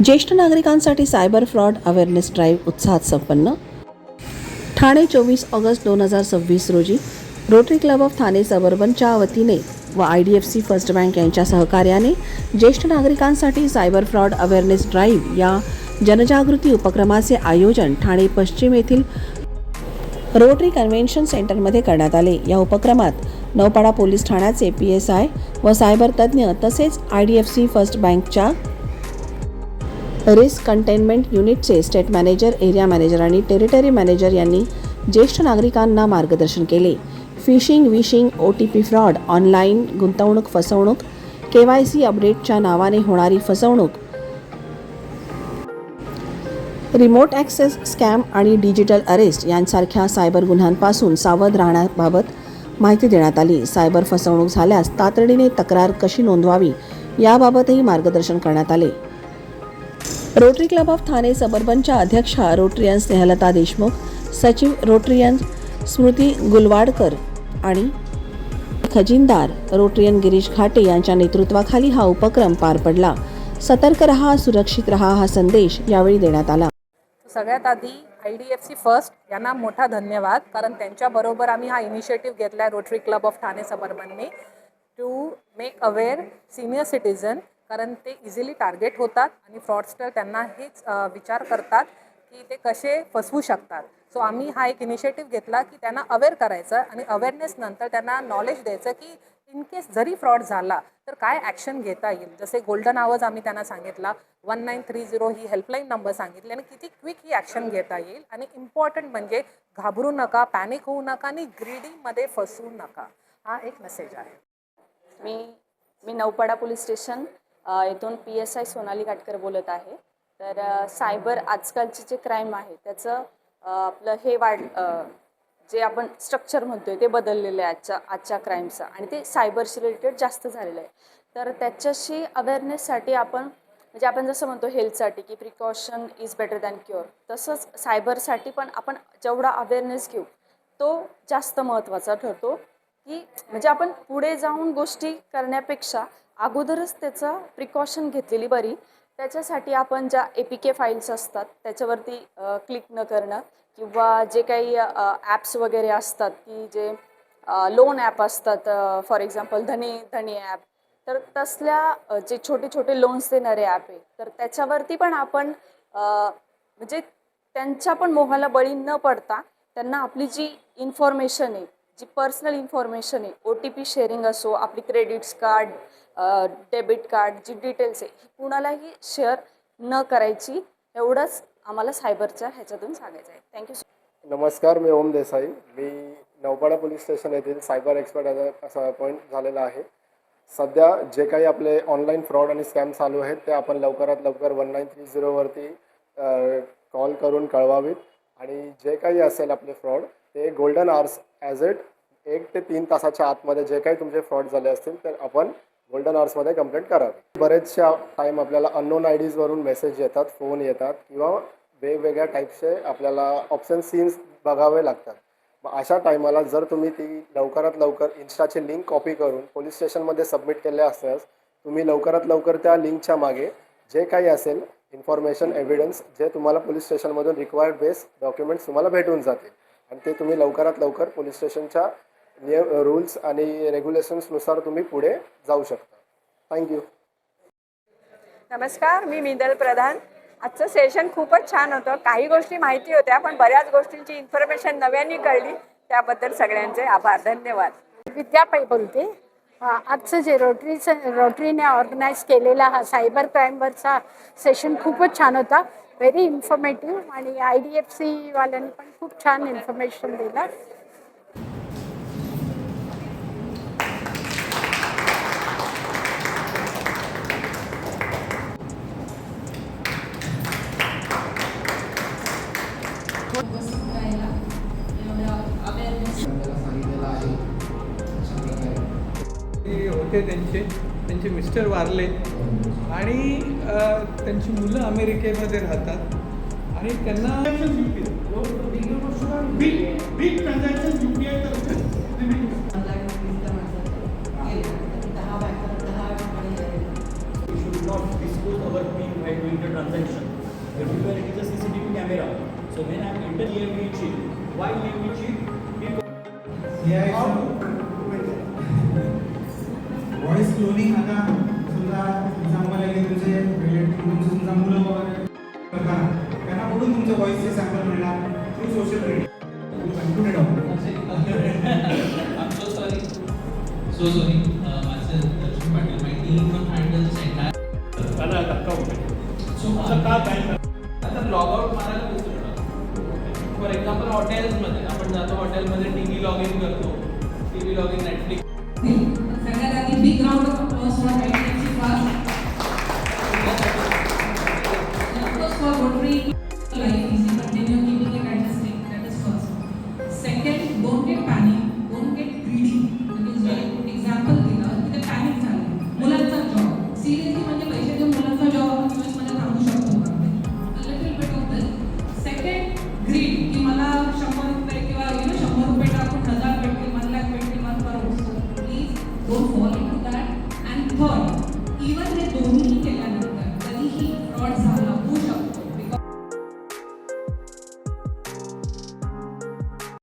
ज्येष्ठ नागरिकांसाठी cyber fraud awareness drive उत्साहात संपन्न. ठाणे 24 ऑगस्ट 2026 रोजी रोटरी क्लब ऑफ ठाणे सबअर्बनच्या वतीने व IDFC फर्स्ट बँक यांच्या सहकार्याने ज्येष्ठ नागरिकांसाठी सायबर फ्रॉड अवेअरनेस ड्राईव्ह या जनजागृती उपक्रमाचे आयोजन ठाणे पश्चिम येथील रोटरी कन्व्हेन्शन सेंटरमध्ये करण्यात आले. या उपक्रमात नौपाडा पोलीस ठाण्याचे PSI व सायबर तज्ज्ञ तसेच IDFC फर्स्ट बँकच्या रिस्क कंटेनमेंट युनिटचे स्टेट मॅनेजर, एरिया मॅनेजर आणि टेरिटरी मॅनेजर यांनी ज्येष्ठ नागरिकांना मार्गदर्शन केले. Fishing, wishing, OTP fraud, online गुंतवणूक फसवणूक, KYC अपडेटच्या नावाने होणारी फसवणूक, रिमोट ॲक्सेस स्कॅम आणि डिजिटल अरेस्ट यांसारख्या सायबर गुन्ह्यांपासून सावध राहण्याबाबत माहिती देण्यात आली. सायबर फसवणूक झाल्यास तातडीने तक्रार कशी नोंदवावी याबाबतही मार्गदर्शन करण्यात आले. रोटरी क्लब ऑफ ठाणे सबअर्बनच्या अध्यक्षा रोटरियन स्नेहलता देशमुख, सचिव रोटरियन स्मृती गुलवाडकर आणि खजिनदार रोटरियन गिरीश घाटे यांच्या नेतृत्वाखाली हा उपक्रम पार पडला. सतर्क रहा, सुरक्षित रहा हा संदेश यावेळी देण्यात आला. सगळ्यात आधी IDFC फर्स्ट यांना मोठा धन्यवाद, कारण त्यांच्याबरोबर आम्ही हा इनिशिएटिव्ह घेतला आहे रोटरी क्लब ऑफ ठाणे सबअर्बनने to make aware senior citizen, कारण ते इझिली टार्गेट होतात आणि फ्रॉडस्टर त्यांना हेच विचार करतात की ते कसे फसवू शकतात. सो आम्ही हा एक इनिशिएटिव्ह घेतला की त्यांना अवेअर करायचं आणि अवेअरनेस नंतर त्यांना नॉलेज द्यायचं की इन केस जरी फ्रॉड झाला तर काय ॲक्शन घेता येईल. जसे गोल्डन आवर्स आम्ही त्यांना सांगितला, 1930 ही हेल्पलाईन नंबर सांगितली आणि किती क्विक ही ॲक्शन घेता येईल. आणि इम्पॉर्टंट म्हणजे घाबरू नका, पॅनिक होऊ नका आणि ग्रीडिंगमध्ये फसवू नका, हा एक मेसेज आहे. मी नौपाडा पोलीस स्टेशन येथून PSI सोनाली काटकर बोलत आहे. तर सायबर आजकालचे जे क्राईम आहे त्याचं आपलं हे जे आपण स्ट्रक्चर म्हणतोय ते बदललेलं आहे आजच्या क्राईमचं, आणि ते सायबरशी रिलेटेड जास्त झालेलं आहे. तर त्याच्याशी अवेअरनेससाठी म्हणजे आपण जसं म्हणतो हेल्थसाठी की precaution is better than cure, तसंच सायबरसाठी पण आपण जेवढा अवेअरनेस घेऊ तो जास्त महत्त्वाचा ठरतो. की म्हणजे आपण पुढे जाऊन गोष्टी करण्यापेक्षा अगोदरच त्याचं प्रिकॉशन घेतलेली बरी. त्याच्यासाठी आपण ज्या APK फाईल्स असतात त्याच्यावरती क्लिक न करणं, किंवा जे काही ॲप्स वगैरे असतात की जे लोन ॲप असतात, फॉर एक्झाम्पल धनी ॲप, तर तसल्या जे छोटे छोटे लोन्स देणारे ॲप आहे तर त्याच्यावरती पण आपण म्हणजे त्यांच्या पण मोहाला बळी न पडता त्यांना आपली जी इन्फॉर्मेशन आहे, जी पर्सनल इन्फॉर्मेशन आहे, OTP शेअरिंग असो, आपली क्रेडिट्स कार्ड, डेबिट कार्ड, जी डिटेल्स आहे ही कुणालाही शेअर न करायची, एवढंच आम्हाला सायबरच्या ह्याच्यातून सांगायचं आहे. थँक्यू. नमस्कार, मी ओम देसाई. मी नौपाडा पोलीस स्टेशन येथील सायबर एक्सपर्ट असा अपॉइंट झालेला आहे. सध्या जे काही आपले ऑनलाईन फ्रॉड आणि स्कॅम चालू आहेत ते आपण लवकरात लवकर 1930 वरती कॉल करून कळवावीत. आणि जे काही असेल आपले फ्रॉड ते गोल्डन आवर्स ॲज इट 1 ते 3 तासाच्या आतमध्ये जे काही तुमचे फ्रॉड झाले असतील तर आपण गोल्डन आवर्समध्ये कंप्लेंट करावी. बरेचशा टाईम आपल्याला अननोन IDsवरून मेसेज येतात, फोन येतात किंवा वेगवेगळ्या टाईपचे आपल्याला ऑप्शन सीन्स बघावे लागतात. मग अशा टायमाला जर तुम्ही ती लवकरात लवकर इन्स्टाची लिंक कॉपी करून पोलीस स्टेशनमध्ये सबमिट केले असल्यास तुम्ही लवकरात लवकर त्या लिंकच्या मागे जे काही असेल इन्फॉर्मेशन, एव्हिडन्स जे तुम्हाला पोलीस स्टेशनमधून रिक्वायर्ड बेस डॉक्युमेंट्स तुम्हाला भेटून जातील आणि ते तुम्ही लवकरात लवकर पोलीस स्टेशनच्या रूल्स आणि रेग्युलेशन्सनुसार तुम्ही पुढे जाऊ शकता. थँक्यू. नमस्कार, मी मिंदल प्रधान. आजचं सेशन खूपच छान होतं. काही गोष्टी माहिती होत्या पण बऱ्याच गोष्टींची इन्फॉर्मेशन नव्याने कळली, त्याबद्दल सगळ्यांचे आभार. धन्यवाद. विद्या पै बोलते. आजचं जे रोटरीने ऑर्गनाईज केलेला हा सायबर क्राईमवरचा सेशन खूपच छान होता. व्हेरी इन्फॉर्मेटिव्ह, आणि IDFC वाल्यांनी पण खूप छान इन्फॉर्मेशन दिलं. होते त्यांचे मिस्टर वारले आणि त्यांची मुलं अमेरिकेमध्ये राहतात आणि त्यांना big transaction UPI should not disclose our PIN while doing the transaction. Everywhere it is a CCTV camera. So when I enter EFT chip, why EFT chip? Voice cloning आता समजा एक्झाम्पल आहे की तुमचे रिलेटिव्ह तुमचे समजा मुलं वगैरे बघा त्यांना कुठून तुमचं व्हॉइसचे सॅम्पल मिळणार थ्रू सोशल मीडिया इन्क्लुडेड आहोत I'm so sorry. Myself, Darshan Patil, my team handles entire. So, आता लॉग आउट मारायला विसरू नका. फॉर एक्झाम्पल हॉटेल्समध्ये आपण जातो, हॉटेलमध्ये टी व्ही लॉग इन करतो, T V log in Netflix. सगळ्यात आधी big round of applause for IDFC First. And of course for Rotary life is continue keeping it adjusting. That is first. Second, don't get panic, don't get greedy. That is very good example दिलं की ते panic झालं. मुलांचा job seriously म्हणजे पैसे देऊन मुलांचा job आपण मध्ये थांबू शकतो का? A little bit of this. Second, greed की मला 100 रुपये किंवा 100 रुपये टाकून 1000 भेटतील, 1 लाख भेटतील, 1 crore. So please don't fall